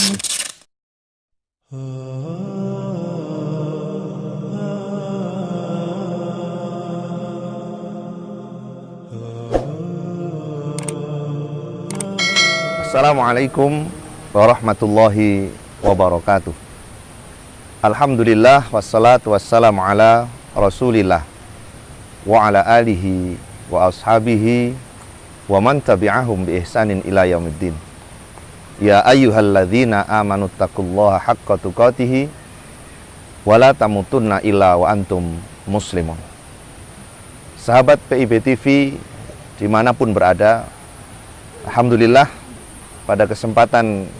Assalamualaikum warahmatullahi wabarakatuh. Alhamdulillah wassalatu wassalamu ala Rasulillah wa ala alihi wa ashabihi wa man tabi'ahum bi ihsanin ila yaumiddin. Ya ayyuhalladzina amanu taqullaha haqqa tuqatih wa la tamutunna illa wa antum muslimun. Sahabat PIB TV dimanapun berada, alhamdulillah pada kesempatan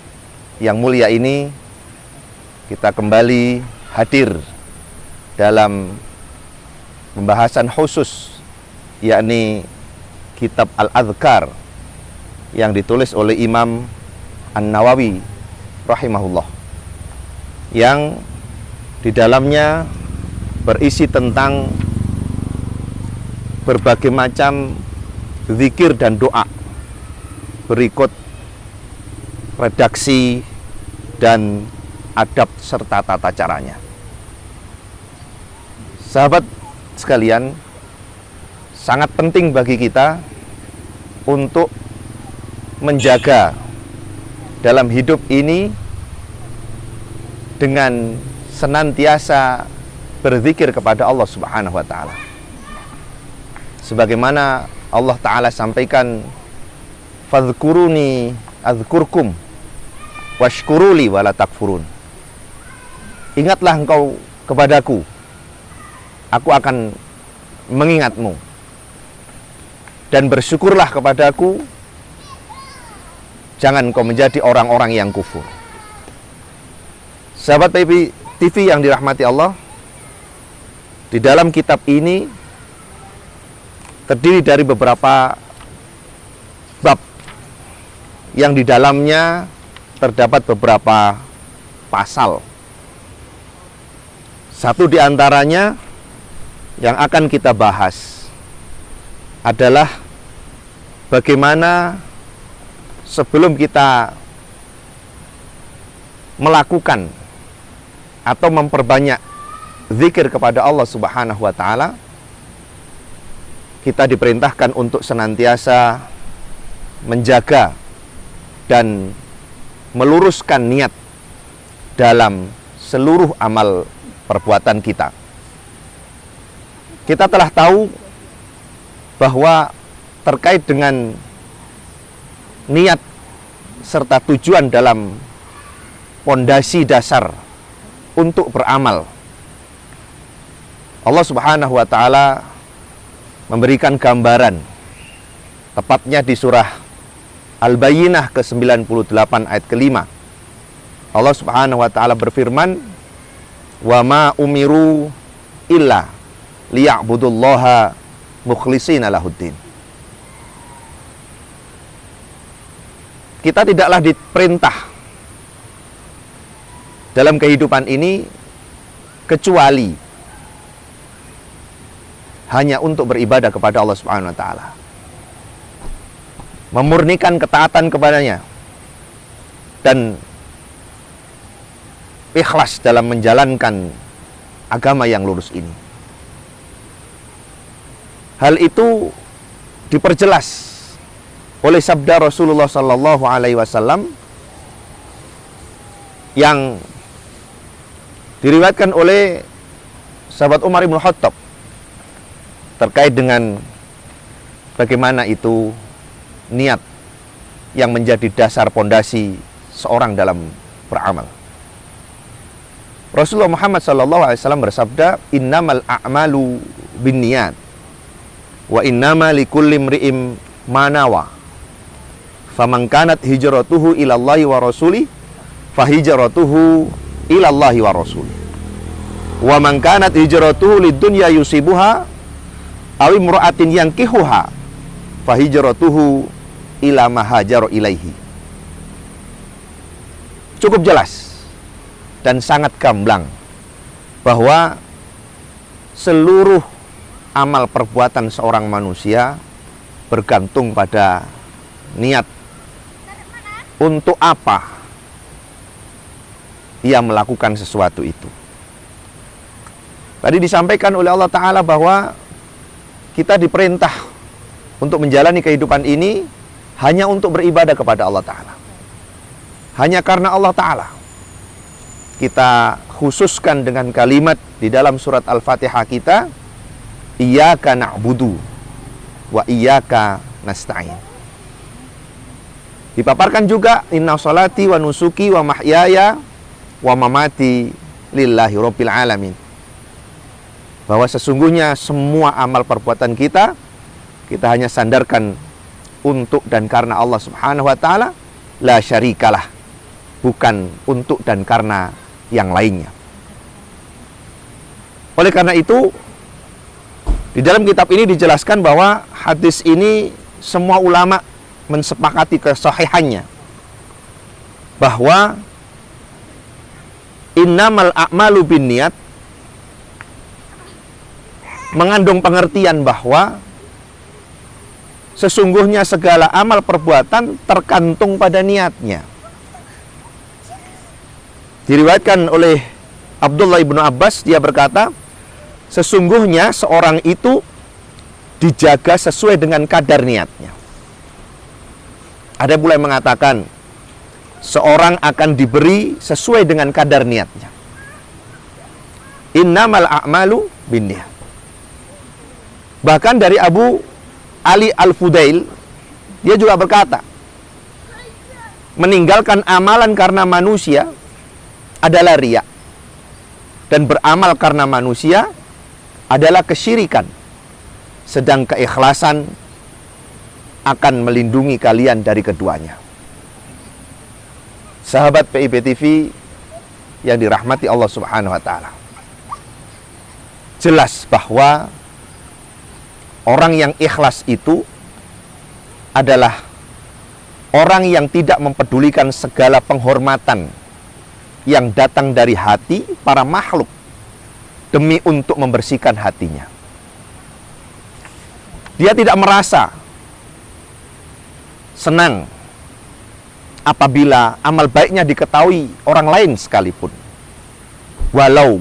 yang mulia ini kita kembali hadir dalam pembahasan khusus, yakni kitab Al-Adhkar yang ditulis oleh Imam An-Nawawi rahimahullah, yang di dalamnya berisi tentang berbagai macam zikir dan doa. Berikut redaksi dan adab serta tata caranya. Sahabat sekalian, sangat penting bagi kita untuk menjaga dalam hidup ini dengan senantiasa berzikir kepada Allah Subhanahu wa taala. Sebagaimana Allah taala sampaikan, fadhkuruni adzkurkum washkuruli wala takfurun. Ingatlah engkau kepadaku, aku akan mengingatmu, dan bersyukurlah kepadaku, jangan kau menjadi orang-orang yang kufur. Sahabat TV yang dirahmati Allah, di dalam kitab ini terdiri dari beberapa bab yang di dalamnya terdapat beberapa pasal. Satu di antaranya yang akan kita bahas adalah bagaimana sebelum kita melakukan atau memperbanyak zikir kepada Allah Subhanahu wa taala, kita diperintahkan untuk senantiasa menjaga dan meluruskan niat dalam seluruh amal perbuatan kita. Kita telah tahu bahwa terkait dengan niat serta tujuan dalam pondasi dasar untuk beramal, Allah Subhanahu wa taala memberikan gambaran, tepatnya di surah Al-Bayyinah ke-98 ayat ke-5. Allah Subhanahu wa taala berfirman, "Wa ma umiru illa liya'budullaha mukhlishina lahuddin." Kita tidaklah diperintah dalam kehidupan ini kecuali hanya untuk beribadah kepada Allah Subhanahu wa taala, memurnikan ketaatan kepadanya dan ikhlas dalam menjalankan agama yang lurus ini. Hal itu diperjelas oleh sabda Rasulullah sallallahu alaihi wasallam yang diriwayatkan oleh sahabat Umar bin Khattab terkait dengan bagaimana itu niat yang menjadi dasar pondasi seorang dalam beramal. Rasulullah Muhammad SAW bersabda, "Innamal a'malu binniyat wa innama likulli imri'in ma nawa. Faman kanat hijratuhu ilallahi wa rasuli fa hijratuhu ilallahi wa rasuli. Wa man kanat hijratuhu lidunya yusibuha aw imra'atin yankihuha fa hijratuhu ila ma hajara ilaihi." Cukup jelas dan sangat gamblang bahwa seluruh amal perbuatan seorang manusia bergantung pada niat. Untuk apa ia melakukan sesuatu itu. Tadi disampaikan oleh Allah Ta'ala bahwa kita diperintah untuk menjalani kehidupan ini hanya untuk beribadah kepada Allah Ta'ala. Hanya karena Allah Ta'ala. Kita khususkan dengan kalimat di dalam surat Al-Fatihah kita, Iyyaka na'budu wa iyyaka nasta'in. Dipaparkan juga, Inna sholati wa nusuki wa mahyaya wa mamati lillahi rabbil alamin. Bahwa sesungguhnya semua amal perbuatan kita hanya sandarkan untuk dan karena Allah Subhanahu wa Ta'ala, la syarikalah, bukan untuk dan karena yang lainnya. Oleh karena itu, di dalam kitab ini dijelaskan bahwa hadis ini semua ulama mensepakati kesahihannya, bahwa innamal a'malu binniyat mengandung pengertian bahwa sesungguhnya segala amal perbuatan tergantung pada niatnya. Diriwayatkan oleh Abdullah ibnu Abbas, dia berkata, sesungguhnya seorang itu dijaga sesuai dengan kadar niatnya. Ada pula yang mengatakan, seorang akan diberi sesuai dengan kadar niatnya. Innamal a'malu binniyat. Bahkan dari Abu Ali Al-Fudail, dia juga berkata, meninggalkan amalan karena manusia adalah riya, dan beramal karena manusia adalah kesyirikan, sedang keikhlasan akan melindungi kalian dari keduanya. Sahabat PIB TV yang dirahmati Allah Subhanahu wa Ta'ala, jelas bahwa orang yang ikhlas itu adalah orang yang tidak mempedulikan segala penghormatan yang datang dari hati para makhluk demi untuk membersihkan hatinya. Dia tidak merasa senang apabila amal baiknya diketahui orang lain sekalipun, walau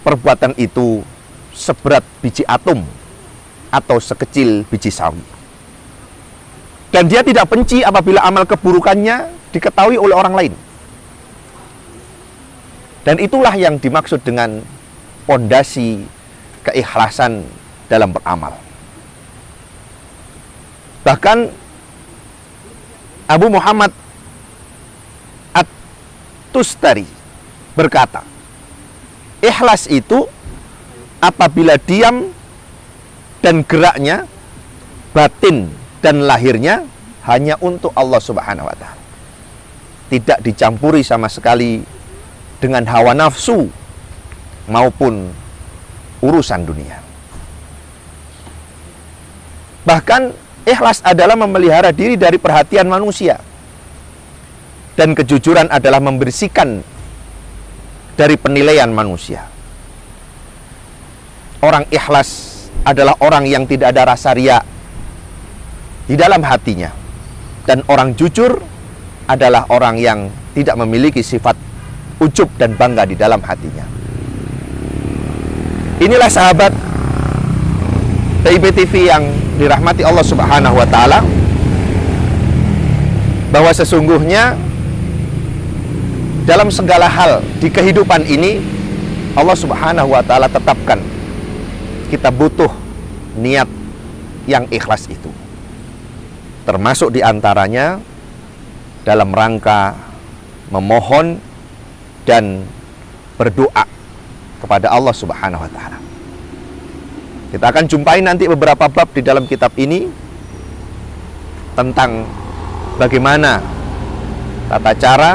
perbuatan itu seberat biji atom atau sekecil biji sawi. Dan dia tidak benci apabila amal keburukannya diketahui oleh orang lain. Dan itulah yang dimaksud dengan pondasi keikhlasan dalam beramal. Bahkan Abu Muhammad At-Tustari berkata, ikhlas itu apabila diam dan geraknya, batin dan lahirnya hanya untuk Allah Subhanahu wa Ta'ala. Tidak dicampuri sama sekali dengan hawa nafsu maupun urusan dunia. Bahkan ikhlas adalah memelihara diri dari perhatian manusia, dan kejujuran adalah membersihkan dari penilaian manusia. Orang ikhlas adalah orang yang tidak ada rasa riya di dalam hatinya, dan orang jujur adalah orang yang tidak memiliki sifat ujub dan bangga di dalam hatinya. Inilah sahabat PIB TV yang dirahmati Allah Subhanahu wa Ta'ala, bahwa sesungguhnya dalam segala hal di kehidupan ini Allah Subhanahu wa Ta'ala tetapkan kita butuh niat yang ikhlas itu, termasuk diantaranya dalam rangka memohon dan berdoa kepada Allah Subhanahu wa Ta'ala. Kita akan jumpai nanti beberapa bab di dalam kitab ini tentang bagaimana tata cara,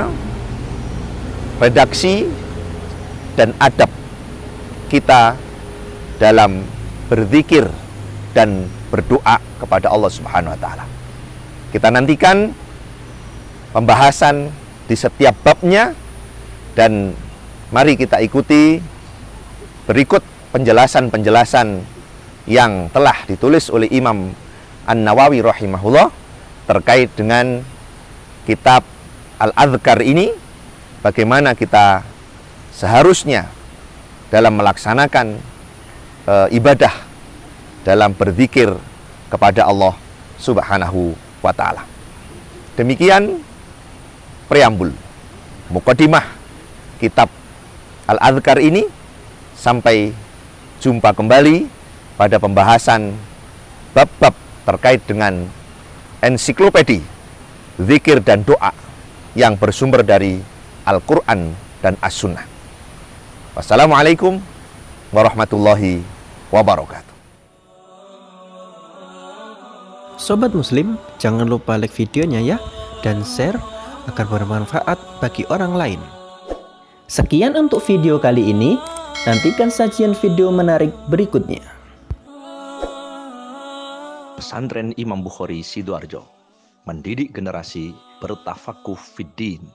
redaksi, dan adab kita dalam berzikir dan berdoa kepada Allah Subhanahu wa Ta'ala. Kita nantikan pembahasan di setiap babnya, dan mari kita ikuti berikut penjelasan-penjelasan yang telah ditulis oleh Imam An-Nawawi rahimahullah terkait dengan kitab Al-Adhkar ini, bagaimana kita seharusnya dalam melaksanakan ibadah, dalam berzikir kepada Allah Subhanahu wa ta'ala. Demikian preambul, mukadimah kitab Al-Adhkar ini. Sampai jumpa kembali pada pembahasan bab-bab terkait dengan ensiklopedi zikir dan doa yang bersumber dari Al-Quran dan As-Sunnah. Wassalamualaikum warahmatullahi wabarakatuh. Sobat Muslim, jangan lupa like videonya ya, dan share agar bermanfaat bagi orang lain. Sekian untuk video kali ini, nantikan sajian video menarik berikutnya. Pesantren Imam Bukhari Sidoarjo mendidik generasi bertafakuh fiddin.